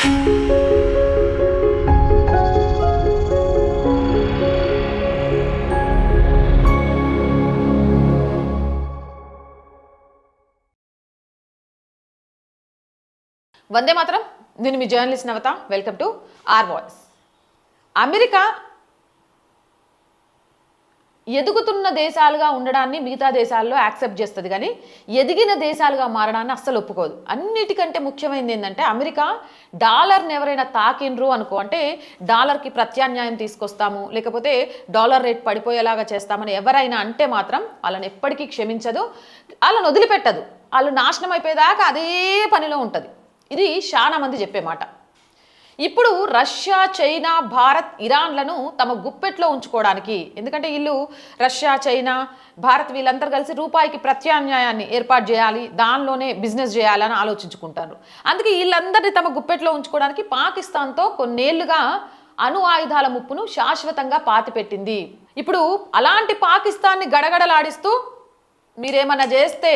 వందే మాత్రం. నేను మీ journalist Navatha. Welcome to our voice. America ఎదుగుతున్న దేశాలుగా ఉండడాన్ని మిగతా దేశాల్లో యాక్సెప్ట్ చేస్తుంది, కానీ ఎదిగిన దేశాలుగా మారడాన్ని అస్సలు ఒప్పుకోదు. అన్నిటికంటే ముఖ్యమైనది ఏంటంటే, అమెరికా డాలర్ని ఎవరైనా తాకిండ్రు అనుకో, అంటే డాలర్కి ప్రత్యామ్నాయం తీసుకొస్తాము, లేకపోతే డాలర్ రేట్ పడిపోయేలాగా చేస్తామని ఎవరైనా అంటే మాత్రం వాళ్ళని ఎప్పటికీ క్షమించదు, వాళ్ళని వదిలిపెట్టదు. వాళ్ళు నాశనం అయిపోయేదాకా అదే పనిలో ఉంటుంది. ఇది చాలా మంది చెప్పే మాట. ఇప్పుడు రష్యా, చైనా, భారత్, ఇరాన్లను తమ గుప్పెట్లో ఉంచుకోవడానికి, ఎందుకంటే వీళ్ళు రష్యా, చైనా, భారత్ వీళ్ళందరూ కలిసి రూపాయికి ప్రత్యామ్నాయాన్ని ఏర్పాటు చేయాలి, దానిలోనే బిజినెస్ చేయాలని ఆలోచించుకుంటారు. అందుకే వీళ్ళందరినీ తమ గుప్పెట్లో ఉంచుకోవడానికి పాకిస్తాన్తో కొన్నేళ్లుగా అణు ఆయుధాల ముప్పును శాశ్వతంగా పాతిపెట్టింది. ఇప్పుడు అలాంటి పాకిస్తాన్ని గడగడలాడిస్తూ మీరేమన్నా చేస్తే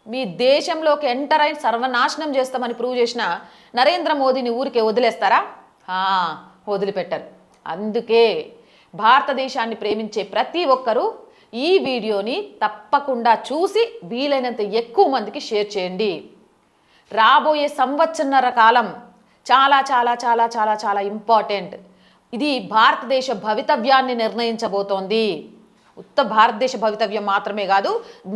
మీ దేశంలోకి ఎంటర్ అయి సర్వనాశనం చేస్తామని ప్రూవ్ చేసిన నరేంద్ర మోదీని ఊరికే వదిలేస్తారా? వదిలిపెట్టరు. అందుకే భారతదేశాన్ని ప్రేమించే ప్రతి ఒక్కరూ ఈ వీడియోని తప్పకుండా చూసి వీలైనంత ఎక్కువ మందికి షేర్ చేయండి. రాబోయే సంవత్సరన్నర కాలం చాలా చాలా చాలా చాలా చాలా ఇంపార్టెంట్. ఇది భారతదేశ భవితవ్యాన్ని నిర్ణయించబోతోంది. ఉత్త భారతదేశ భవితవ్యం మాత్రమే కాదు,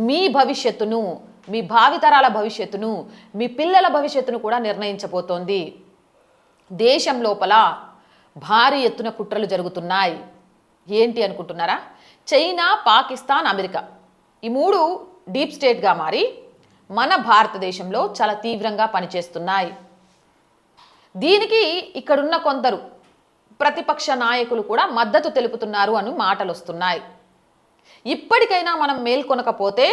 మీ భవిష్యత్తును, మీ భావితరాల భవిష్యత్తును, మీ పిల్లల భవిష్యత్తును కూడా నిర్ణయించబోతోంది. దేశం లోపల భారీ ఎత్తున కుట్రలు జరుగుతున్నాయి. ఏంటి అనుకుంటున్నారా? చైనా, పాకిస్తాన్, అమెరికా ఈ మూడు డీప్ స్టేట్గా మారి మన భారతదేశంలో చాలా తీవ్రంగా పనిచేస్తున్నాయి. దీనికి ఇక్కడున్న కొందరు ప్రతిపక్ష నాయకులు కూడా మద్దతు తెలుపుతున్నారు అని మాటలు వస్తున్నాయి. ఇప్పటికైనా మనం మేల్కొనకపోతే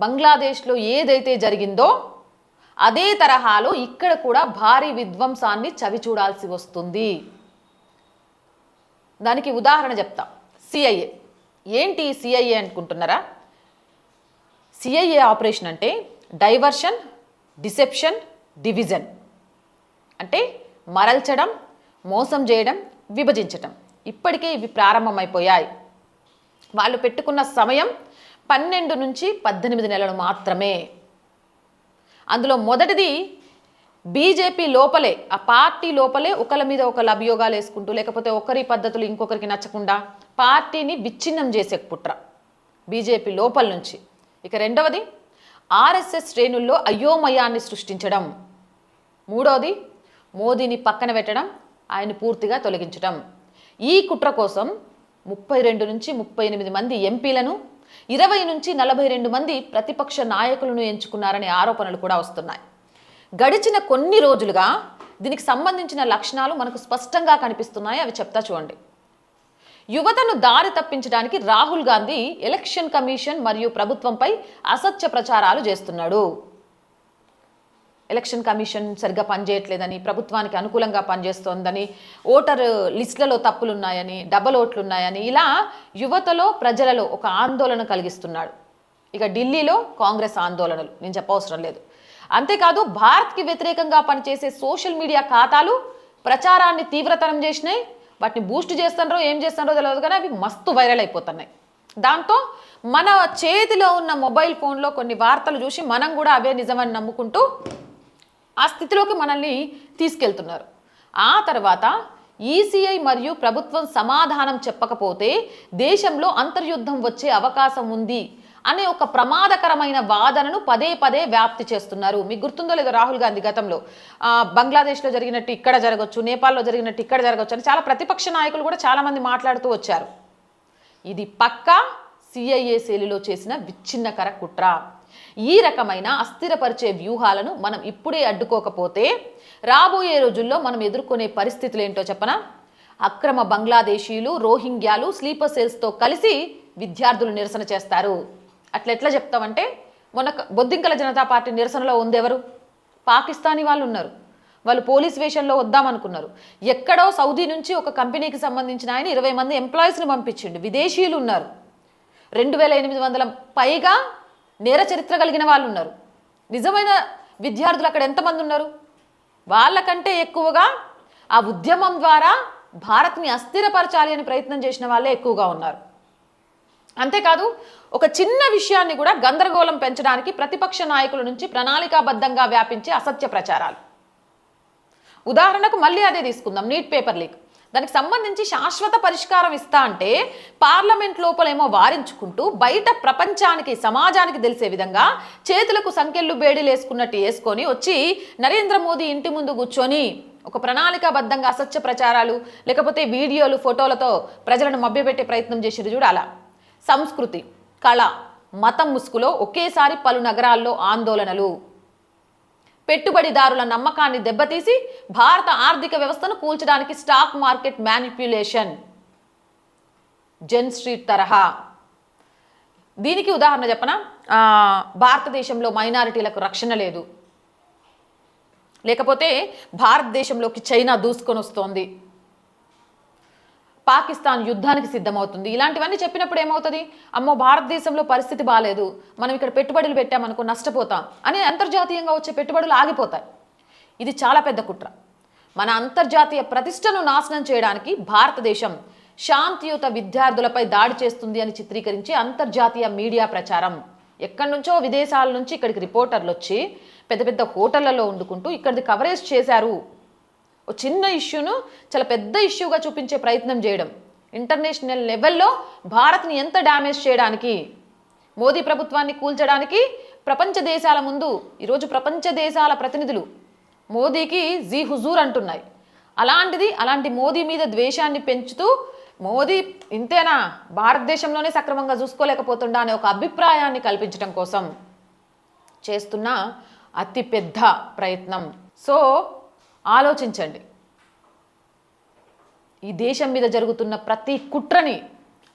బంగ్లాదేశ్లో ఏదైతే జరిగిందో అదే తరహాలో ఇక్కడ కూడా భారీ విధ్వంసాన్ని చవిచూడాల్సి వస్తుంది. దానికి ఉదాహరణ చెప్తా. సిఐఏ. ఏంటి సిఐఏ అనుకుంటున్నారా? సిఐఏ ఆపరేషన్ అంటే డైవర్షన్, డిసెప్షన్, డివిజన్. అంటే మరల్చడం, మోసం చేయడం, విభజించటం. ఇప్పటికే ఇవి ప్రారంభమైపోయాయి. వాళ్ళు పెట్టుకున్న సమయం 12 నుంచి 18 నెలలు మాత్రమే. అందులో మొదటిది బీజేపీ లోపలే, ఆ పార్టీ లోపలే ఒకరి మీద ఒకరు అభియోగాలు వేసుకుంటూ, లేకపోతే ఒకరి పద్ధతులు ఇంకొకరికి నచ్చకుండా పార్టీని విచ్ఛిన్నం చేసే కుట్ర బీజేపీ లోపల నుంచి. ఇక రెండవది ఆర్ఎస్ఎస్ శ్రేణుల్లో అయోమయాన్ని సృష్టించడం. మూడవది మోదీని పక్కన పెట్టడం, ఆయన పూర్తిగా తొలగించడం. ఈ కుట్ర కోసం 32 నుంచి 38 మంది ఎంపీలను, 20 నుంచి 42 మంది ప్రతిపక్ష నాయకులను ఎంచుకున్నారనే ఆరోపణలు కూడా వస్తున్నాయి. గడిచిన కొన్ని రోజులుగా దీనికి సంబంధించిన లక్షణాలు మనకు స్పష్టంగా కనిపిస్తున్నాయి. అవి చెప్తా చూడండి. యువతను దారి తప్పించడానికి రాహుల్ గాంధీ ఎలక్షన్ కమిషన్ మరియు ప్రభుత్వంపై అసత్య ప్రచారాలు చేస్తున్నాడు. ఎలక్షన్ కమిషన్ సరిగ్గా పనిచేయట్లేదని, ప్రభుత్వానికి అనుకూలంగా పనిచేస్తోందని, ఓటర్ లిస్టులలో తప్పులున్నాయని, డబల్ ఓట్లు ఉన్నాయని, ఇలా యువతలో, ప్రజలలో ఒక ఆందోళన కలిగిస్తున్నాడు. ఇక ఢిల్లీలో కాంగ్రెస్ ఆందోళనలు నేను చెప్పవసరం లేదు. అంతేకాదు భారత్కి వ్యతిరేకంగా పనిచేసే సోషల్ మీడియా ఖాతాలు ప్రచారాన్ని తీవ్రతరం చేసినాయి. వాటిని బూస్ట్ చేస్తున్నారో ఏం చేస్తున్నారో తెలియదు, కానీ అవి మస్తు వైరల్ అయిపోతున్నాయి. దాంతో మన చేతిలో ఉన్న మొబైల్ ఫోన్లో కొన్ని వార్తలు చూసి మనం కూడా అవే నిజమని నమ్ముకుంటూ ఆ స్థితిలోకి మనల్ని తీసుకెళ్తున్నారు. ఆ తర్వాత ఈసీఐ మరియు ప్రభుత్వం సమాధానం చెప్పకపోతే దేశంలో అంతర్యుద్ధం వచ్చే అవకాశం ఉంది అనే ఒక ప్రమాదకరమైన వాదనను పదే పదే వ్యాప్తి చేస్తున్నారు. మీకు గుర్తుందో లేదో, రాహుల్ గాంధీ గతంలో బంగ్లాదేశ్లో జరిగినట్టు ఇక్కడ జరగవచ్చు, నేపాల్లో జరిగినట్టు ఇక్కడ జరగవచ్చు అని చాలా ప్రతిపక్ష నాయకులు కూడా చాలామంది మాట్లాడుతూ వచ్చారు. ఇది పక్కా సిఐఏ శైలిలో చేసిన విచ్ఛిన్నకర కుట్ర. ఈ రకమైన అస్థిరపరిచే వ్యూహాలను మనం ఇప్పుడే అడ్డుకోకపోతే రాబోయే రోజుల్లో మనం ఎదుర్కొనే పరిస్థితులు ఏంటో చెప్పనా? అక్రమ బంగ్లాదేశీలు, రోహింగ్యాలు స్లీపర్ సెల్స్తో కలిసి విద్యార్థులు నిరసన చేస్తారు. అట్లెట్లా చెప్తామంటే, మొన్న బొద్దింకల జనతా పార్టీ నిరసనలో ఉందెవరు? పాకిస్తానీ వాళ్ళు ఉన్నారు. వాళ్ళు పోలీస్ వేషంలో వద్దామనుకున్నారు. ఎక్కడో సౌదీ నుంచి ఒక కంపెనీకి సంబంధించిన ఆయన 20 మంది ఎంప్లాయీస్ని పంపించిండు. విదేశీయులు ఉన్నారు. 2800 పైగా నేర చరిత్ర కలిగిన వాళ్ళు ఉన్నారు. నిజమైన విద్యార్థులు అక్కడ ఎంతమంది ఉన్నారు? వాళ్ళకంటే ఎక్కువగా ఆ ఉద్యమం ద్వారా భారత్ని అస్థిరపరచాలి అని ప్రయత్నం చేసిన వాళ్ళే ఎక్కువగా ఉన్నారు. అంతేకాదు ఒక చిన్న విషయాన్ని కూడా గందరగోళం పెంచడానికి ప్రతిపక్ష నాయకుల నుంచి ప్రణాళికాబద్ధంగా వ్యాపించే అసత్య ప్రచారాలు. ఉదాహరణకు మళ్ళీ అదే తీసుకుందాం, నీట్ పేపర్ లీక్. దానికి సంబంధించి శాశ్వత పరిష్కారం ఇస్తా అంటే పార్లమెంట్ లోపలేమో వారించుకుంటూ బయట ప్రపంచానికి సమాజానికి తెలిసే విధంగా చేతులకు సంకెళ్ళు బేడీలు వేసుకున్నట్టు వేసుకొని వచ్చి నరేంద్ర మోదీ ఇంటి ముందు కూర్చొని ఒక ప్రణాళికాబద్ధంగా అసత్య ప్రచారాలు లేకపోతే వీడియోలు ఫోటోలతో ప్రజలను మభ్యపెట్టే ప్రయత్నం చేసిరు చూడు. అలా సంస్కృతి, కళ, మతం ముసుగులో ఒకేసారి పలు నగరాల్లో ఆందోళనలు, పెట్టుబడిదారుల నమ్మకాన్ని దెబ్బతీసి భారత ఆర్థిక వ్యవస్థను కూల్చడానికి స్టాక్ మార్కెట్ మ్యానిప్యులేషన్, జెన్ స్ట్రీట్ తరహా. దీనికి ఉదాహరణ చెప్పనా, భారతదేశంలో మైనారిటీలకు రక్షణ లేదు, లేకపోతే భారతదేశంలోకి చైనా దూసుకొని వస్తోంది, పాకిస్తాన్ యుద్ధానికి సిద్ధమవుతుంది. ఇలాంటివన్నీ చెప్పినప్పుడు ఏమవుతుంది, అమ్మో భారతదేశంలో పరిస్థితి బాగాలేదు, మనం ఇక్కడ పెట్టుబడులు పెట్టామనుకో నష్టపోతాం అని అంతర్జాతీయంగా వచ్చే పెట్టుబడులు ఆగిపోతాయి. ఇది చాలా పెద్ద కుట్ర. మన అంతర్జాతీయ ప్రతిష్టను నాశనం చేయడానికి భారతదేశం శాంతియుత విద్యార్థులపై దాడి చేస్తుంది అని చిత్రీకరించి అంతర్జాతీయ మీడియా ప్రచారం. ఎక్కడి నుంచో విదేశాల నుంచి ఇక్కడికి రిపోర్టర్లు వచ్చి పెద్ద పెద్ద హోటళ్లలో వండుకుంటూ ఇక్కడిది కవరేజ్ చేశారు. ఒక చిన్న ఇష్యూను చాలా పెద్ద ఇష్యూగా చూపించే ప్రయత్నం చేయడం, ఇంటర్నేషనల్ లెవెల్లో భారత్ని ఎంత డ్యామేజ్ చేయడానికి, మోదీ ప్రభుత్వాన్ని కూల్చడానికి ప్రపంచ దేశాల ముందు ఈరోజు ప్రపంచ దేశాల ప్రతినిధులు మోదీకి జీ హుజూర్ అంటున్నాయి. అలాంటి మోదీ మీద ద్వేషాన్ని పెంచుతూ మోదీ ఇంతేనా భారతదేశంలోనే సక్రమంగా చూసుకోలేకపోతుండా అనే ఒక అభిప్రాయాన్ని కల్పించడం కోసం చేస్తున్న అతిపెద్ద ప్రయత్నం. సో ఆలోచించండి, ఈ దేశం మీద జరుగుతున్న ప్రతి కుట్రని,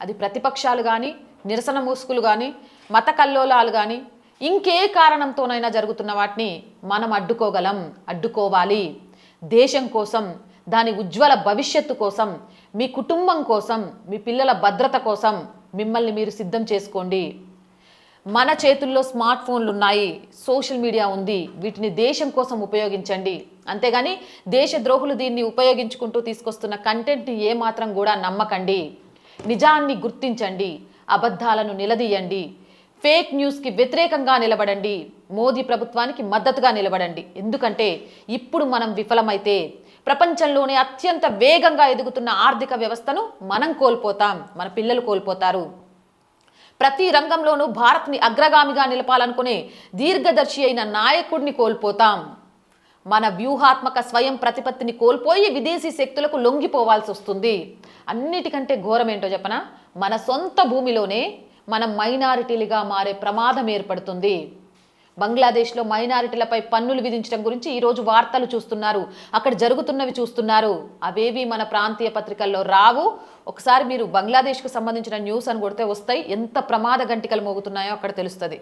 అది ప్రతిపక్షాలు కానీ, నిరసన మూసుకులు కానీ, మత కల్లోలాలు కానీ, ఇంకే కారణంతోనైనా జరుగుతున్న వాటిని మనం అడ్డుకోవాలి. దేశం కోసం, దాని ఉజ్వల భవిష్యత్తు కోసం, మీ కుటుంబం కోసం, మీ పిల్లల భద్రత కోసం మిమ్మల్ని మీరు సిద్ధం చేసుకోండి. మన చేతుల్లో స్మార్ట్ ఫోన్లు ఉన్నాయి, సోషల్ మీడియా ఉంది, వీటిని దేశం కోసం ఉపయోగించండి. అంతేగాని దేశద్రోహులు దీన్ని ఉపయోగించుకుంటూ తీసుకొస్తున్న కంటెంట్ని ఏమాత్రం కూడా నమ్మకండి. నిజాన్ని గుర్తించండి, అబద్ధాలను నిలదీయండి, ఫేక్ న్యూస్కి వ్యతిరేకంగా నిలబడండి, మోదీ ప్రభుత్వానికి మద్దతుగా నిలబడండి. ఎందుకంటే ఇప్పుడు మనం విఫలమైతే ప్రపంచంలోనే అత్యంత వేగంగా ఎదుగుతున్న ఆర్థిక వ్యవస్థను మనం కోల్పోతాం, మన పిల్లలు కోల్పోతారు. ప్రతి రంగంలోనూ భారత్ని అగ్రగామిగా నిలపాలనుకునే దీర్ఘదర్శి అయిన నాయకుడిని కోల్పోతాం. మన వ్యూహాత్మక స్వయం ప్రతిపత్తిని కోల్పోయి విదేశీ శక్తులకు లొంగిపోవాల్సి వస్తుంది. అన్నిటికంటే ఘోరం ఏంటో చెప్పనా, మన సొంత భూమిలోనే మనం మైనారిటీలుగా మారే ప్రమాదం ఏర్పడుతుంది. బంగ్లాదేశ్లో మైనారిటీలపై పన్నులు విధించడం గురించి ఈరోజు వార్తలు చూస్తున్నారు, అక్కడ జరుగుతున్నవి చూస్తున్నారు. అవేవి మన ప్రాంతీయ పత్రికల్లో రావు. ఒకసారి మీరు బంగ్లాదేశ్కు సంబంధించిన న్యూస్ అని కొడితే వస్తాయి, ఎంత ప్రమాద గంటికలు మోగుతున్నాయో అక్కడ తెలుస్తుంది.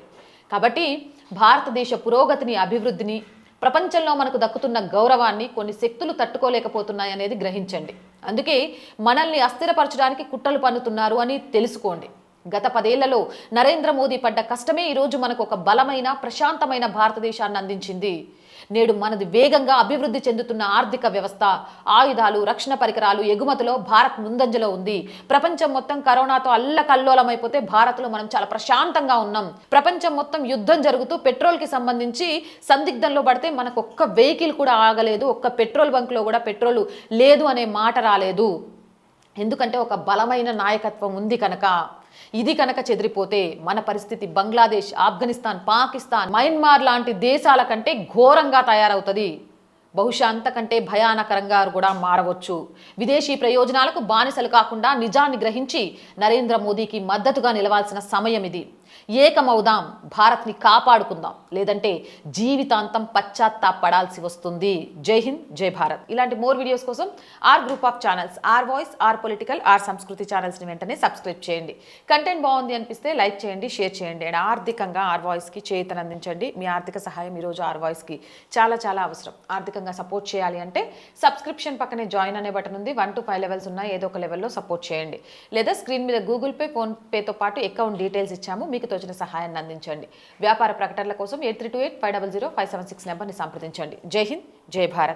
కాబట్టి భారతదేశ పురోగతిని, అభివృద్ధిని, ప్రపంచంలో మనకు దక్కుతున్న గౌరవాన్ని కొన్ని శక్తులు తట్టుకోలేకపోతున్నాయి అనేది గ్రహించండి. అందుకే మనల్ని అస్థిరపరచడానికి కుట్రలు పన్నుతున్నారు అని తెలుసుకోండి. గత 10 ఏళ్లలో నరేంద్ర మోదీ పడ్డ కష్టమే ఈరోజు మనకు ఒక బలమైన, ప్రశాంతమైన భారతదేశాన్ని అందించింది. నేడు మనది వేగంగా అభివృద్ధి చెందుతున్న ఆర్థిక వ్యవస్థ, ఆయుధాలు, రక్షణ పరికరాలు ఎగుమతిలో భారత్ ముందంజలో ఉంది. ప్రపంచం మొత్తం కరోనాతో అల్లకల్లోలమైపోతే భారత్లో మనం చాలా ప్రశాంతంగా ఉన్నాం. ప్రపంచం మొత్తం యుద్ధం జరుగుతూ పెట్రోల్కి సంబంధించి సందిగ్ధంలో పడితే మనకు ఒక్క వెహికల్ కూడా ఆగలేదు, ఒక్క పెట్రోల్ బంక్లో కూడా పెట్రోల్ లేదు అనే మాట రాలేదు. ఎందుకంటే ఒక బలమైన నాయకత్వం ఉంది కనుక. ఇది కనుక చెదిరిపోతే మన పరిస్థితి బంగ్లాదేశ్, ఆఫ్ఘనిస్తాన్, పాకిస్తాన్, మయన్మార్ లాంటి దేశాల కంటే ఘోరంగా తయారవుతుంది. బహుశా అంతకంటే భయానకరంగా కూడా మారవచ్చు. విదేశీ ప్రయోజనాలకు బానిసలు కాకుండా నిజాన్ని గ్రహించి నరేంద్ర మోదీకి మద్దతుగా నిలవాల్సిన సమయం ఇది. ఏకమవుదాం, భారత్ని కాపాడుకుందాం, లేదంటే జీవితాంతం పశ్చాత్తాపడాల్సి వస్తుంది. జై హింద్, జై భారత్. ఇలాంటి మోర్ వీడియోస్ కోసం our group of channels, our voice, our political, our Sanskriti ఛానల్స్ని వెంటనే సబ్స్క్రైబ్ చేయండి. కంటెంట్ బాగుంది అనిపిస్తే లైక్ చేయండి, షేర్ చేయండి. అండ్ ఆర్థికంగా ఆర్ వాయిస్కి చేతన అందించండి. మీ ఆర్థిక సహాయం ఈరోజు ఆర్ వాయిస్కి చాలా చాలా అవసరం. ఆర్థికంగా సపోర్ట్ చేయాలి అంటే సబ్స్క్రిప్షన్ పక్కనే జాయిన్ అనే బటన్ ఉంది. 1 to 5 లెవెల్స్ ఉన్నాయి, ఏదో ఒక లెవెల్లో సపోర్ట్ చేయండి. లేదా స్క్రీన్ మీద గూగుల్ పే, ఫోన్ పేతో పాటు అకౌంట్ డీటెయిల్స్ ఇచ్చాము, మీకు తోచిన సహాయాన్ని అందించండి. వ్యాపార ప్రకటనల కోసం 8328500576 నెంబర్ని సంప్రదించండి. జై హింద్, జై భారత్.